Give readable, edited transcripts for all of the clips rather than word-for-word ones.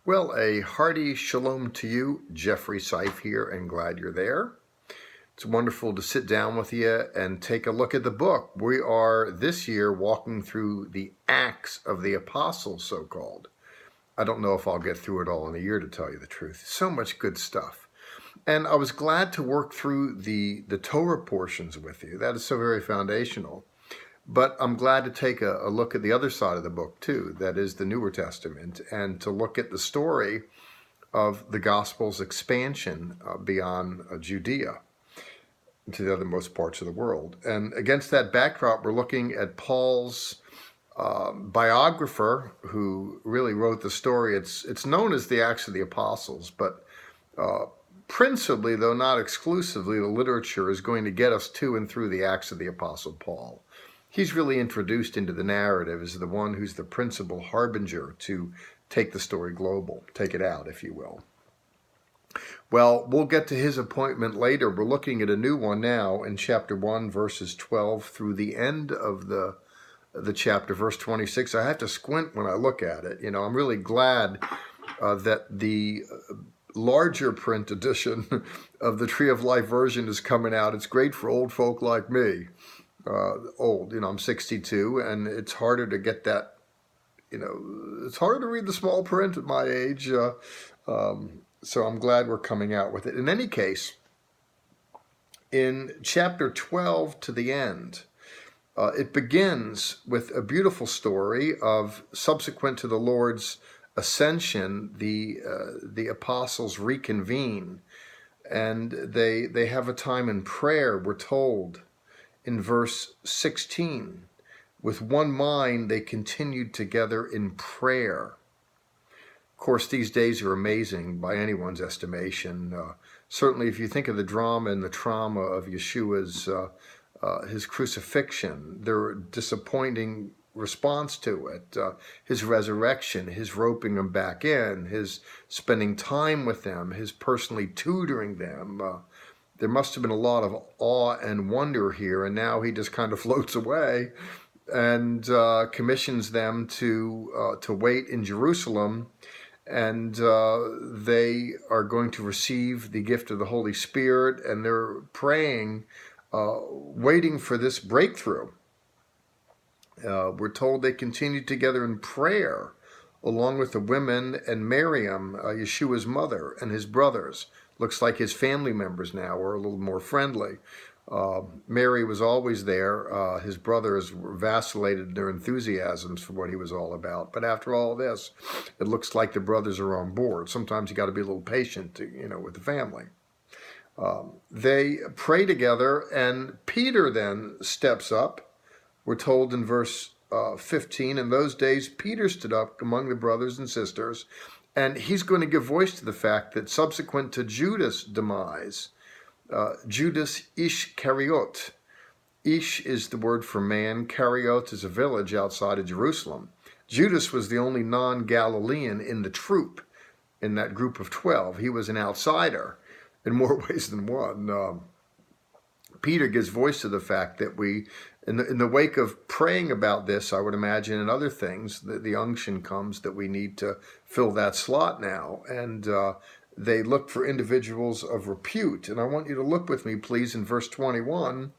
Well, a hearty shalom to you, Jeffrey Seif here, and glad you're there. It's wonderful to sit down with you and take a look at the book. We are this year walking through the Acts of the Apostles, so-called. I don't know if I'll get through it all in a year, to tell you the truth. So much good stuff. And I was glad to work through the Torah portions with you. That is so very foundational. But I'm glad to take a look at the other side of the book too, that is the Newer Testament, and to look at the story of the Gospel's expansion beyond Judea to the othermost parts of the world. And against that backdrop, we're looking at Paul's biographer who really wrote the story. It's known as the Acts of the Apostles, but principally, though not exclusively, the literature is going to get us to and through the Acts of the Apostle Paul. He's really introduced into the narrative as the one who's the principal harbinger to take the story global, take it out, if you will. Well, we'll get to his appointment later. We're looking at a new one now in chapter 1, verses 12 through the end of the chapter, verse 26. I have to squint when I look at it. You know, I'm really glad that the larger print edition of the Tree of Life version is coming out. It's great for old folk like me. I'm 62, and it's harder to get that, it's harder to read the small print at my age, so I'm glad we're coming out with it. In any case, in chapter 12 to the end, it begins with a beautiful story of, subsequent to the Lord's ascension, the apostles reconvene, and they have a time in prayer, we're told. In verse 16, with one mind they continued together in prayer. Of course, these days are amazing by anyone's estimation. Certainly, if you think of the drama and the trauma of Yeshua's his crucifixion, their disappointing response to it, his resurrection, his roping them back in, his spending time with them, his personally tutoring them. There must have been a lot of awe and wonder here, and now he just kind of floats away and commissions them to wait in Jerusalem, and they are going to receive the gift of the Holy Spirit, and they're praying, waiting for this breakthrough. We're told they continued together in prayer, along with the women and Miriam, Yeshua's mother, and his brothers. Looks like his family members now are a little more friendly. Mary was always there. His brothers vacillated their enthusiasms for what he was all about. But after all this, it looks like the brothers are on board. Sometimes you got to be a little patient, with the family. They pray together, and Peter then steps up. We're told in verse 15, in those days, Peter stood up among the brothers and sisters, and he's going to give voice to the fact that subsequent to Judas' demise, Judas Ishkariot. Ish is the word for man. Kariot is a village outside of Jerusalem. Judas was the only non-Galilean in the troop, in that group of 12. He was an outsider in more ways than one. Peter gives voice to the fact that we, in the wake of praying about this, I would imagine, and other things, the unction comes that we need to fill that slot now. And they look for individuals of repute. And I want you to look with me, please, in verse 21,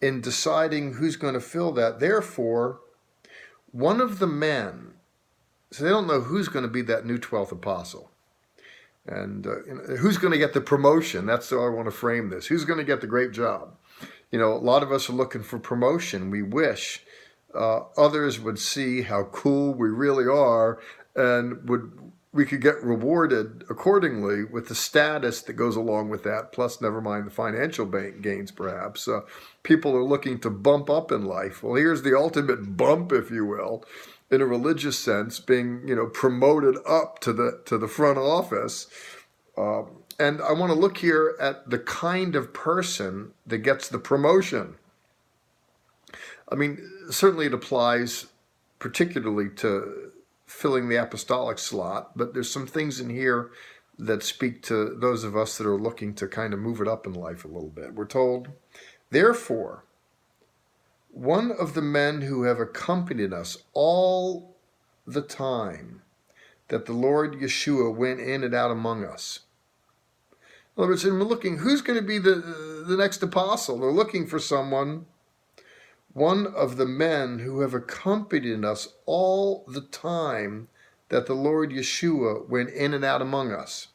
in deciding who's going to fill that. Therefore, one of the men, so they don't know who's going to be that new 12th apostle. And who's going to get the promotion? That's how I want to frame this. Who's going to get the great job? A lot of us are looking for promotion. We wish others would see how cool we really are, and we could get rewarded accordingly with the status that goes along with that, plus never mind the financial gains, perhaps. People are looking to bump up in life. Well, here's the ultimate bump, if you will, in a religious sense, being promoted up to the front office. And I want to look here at the kind of person that gets the promotion. I mean, certainly it applies particularly to filling the apostolic slot, but there's some things in here that speak to those of us that are looking to kind of move it up in life a little bit. We're told, therefore, one of the men who have accompanied us all the time, that the Lord Yeshua went in and out among us. In other words, we're looking, who's going to be the next apostle? They're looking for someone, one of the men who have accompanied us all the time that the Lord Yeshua went in and out among us.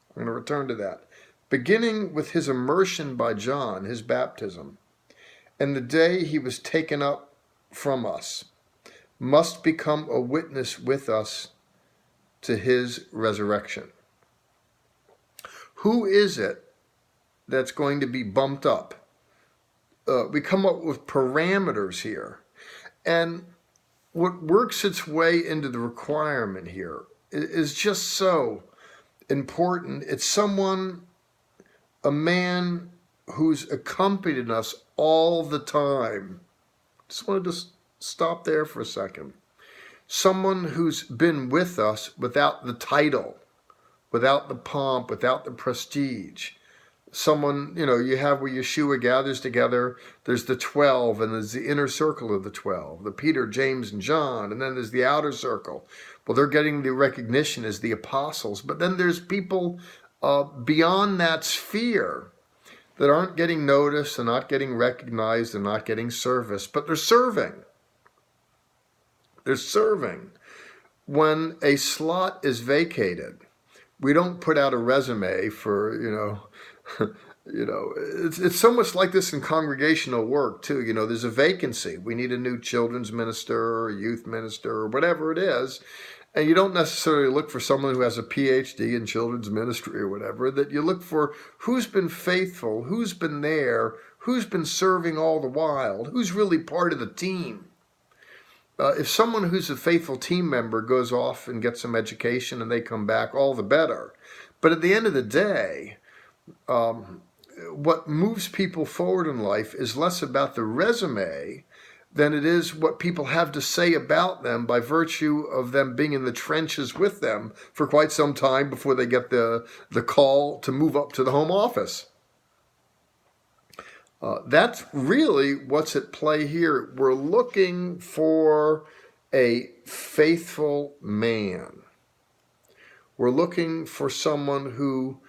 I'm going to return to that. Beginning with his immersion by John, his baptism, and the day he was taken up from us, must become a witness with us to his resurrection. Who is it that's going to be bumped up? We come up with parameters here. And what works its way into the requirement here is just so important. It's someone, a man who's accompanied us all the time. Just want to stop there for a second. Someone who's been with us without the title, without the pomp, without the prestige. Someone, you have where Yeshua gathers together, there's the 12, and there's the inner circle of the 12, the Peter, James, and John, and then there's the outer circle. Well, they're getting the recognition as the apostles, but then there's people beyond that sphere that aren't getting noticed, they're not getting recognized, they're not getting service, but they're serving. They're serving. When a slot is vacated, we don't put out a resume for, it's so much like this in congregational work too. There's a vacancy. We need a new children's minister or youth minister or whatever it is. And you don't necessarily look for someone who has a PhD in children's ministry or whatever, that you look for who's been faithful, who's been there, who's been serving all the while, who's really part of the team. If someone who's a faithful team member goes off and gets some education and they come back, all the better. But at the end of the day, what moves people forward in life is less about the resume than it is what people have to say about them by virtue of them being in the trenches with them for quite some time before they get the call to move up to the home office. That's really what's at play here. We're looking for a faithful man. We're looking for someone who,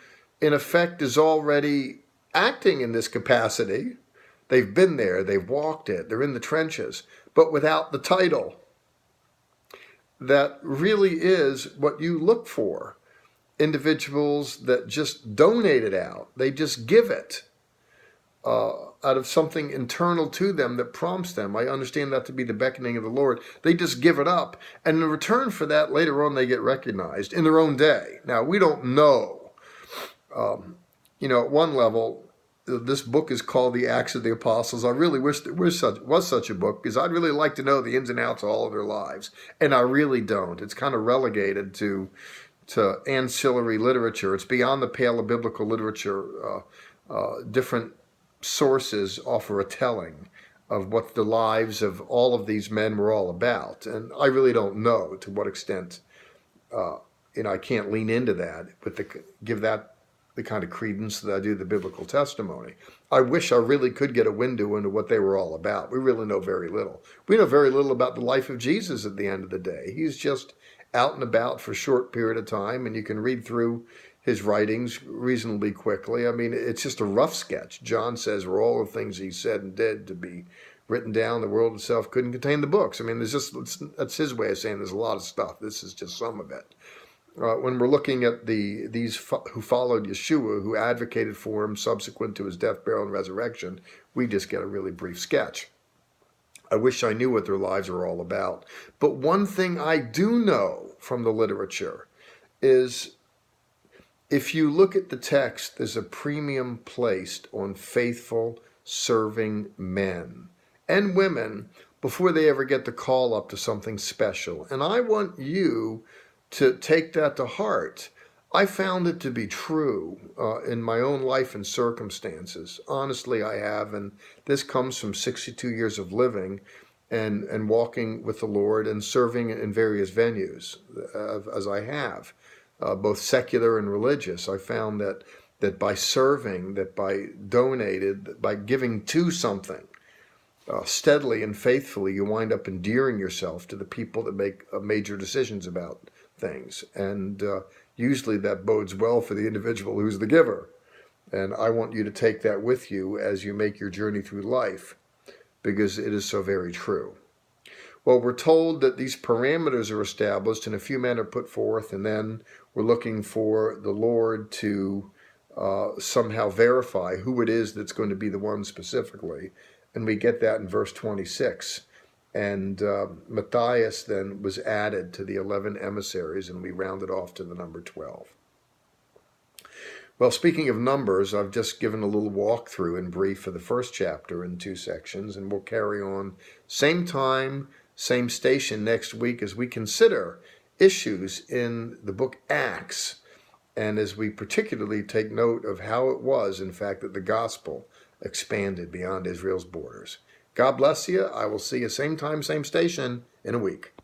in effect, is already acting in this capacity. They've been there, they've walked it, they're in the trenches, but without the title. That really is what you look for. Individuals that just donate it out. They just give it out of something internal to them that prompts them. I understand that to be the beckoning of the Lord. They just give it up. And in return for that, later on, they get recognized in their own day. Now, we don't know. At one level, this book is called The Acts of the Apostles. I really wish there was such a book, because I'd really like to know the ins and outs of all of their lives. And I really don't. It's kind of relegated to ancillary literature. It's beyond the pale of biblical literature. Different sources offer a telling of what the lives of all of these men were all about. And I really don't know to what extent, I can't lean into that, but give that the kind of credence that I do the biblical testimony. I wish I really could get a window into what they were all about. We really know very little. We know very little about the life of Jesus at the end of the day. He's just out and about for a short period of time, and you can read through his writings reasonably quickly. I mean, it's just a rough sketch. John says, were all the things he said and did to be written down, the world itself couldn't contain the books. I mean, that's his way of saying there's a lot of stuff. This is just some of it. When we're looking at these who followed Yeshua, who advocated for him subsequent to his death, burial, and resurrection, we just get a really brief sketch. I wish I knew what their lives were all about. But one thing I do know from the literature is, if you look at the text, there's a premium placed on faithful, serving men and women before they ever get the call up to something special. And I want you to take that to heart. I found it to be true in my own life and circumstances. Honestly, I have, and this comes from 62 years of living and walking with the Lord and serving in various venues, as I have. Both secular and religious. I found that by serving, that by donated, that by giving to something, steadily and faithfully, you wind up endearing yourself to the people that make major decisions about things. And usually that bodes well for the individual who's the giver. And I want you to take that with you as you make your journey through life, because it is so very true. Well, we're told that these parameters are established and a few men are put forth, and then we're looking for the Lord to somehow verify who it is that's going to be the one specifically. And we get that in verse 26. And Matthias then was added to the 11 emissaries, and we rounded off to the number 12. Well, speaking of numbers, I've just given a little walkthrough in brief for the first chapter in 2 sections, and we'll carry on same time, same station next week as we consider issues in the book Acts, and as we particularly take note of how it was, in fact, that the gospel expanded beyond Israel's borders. God bless you. I will see you same time, same station in a week.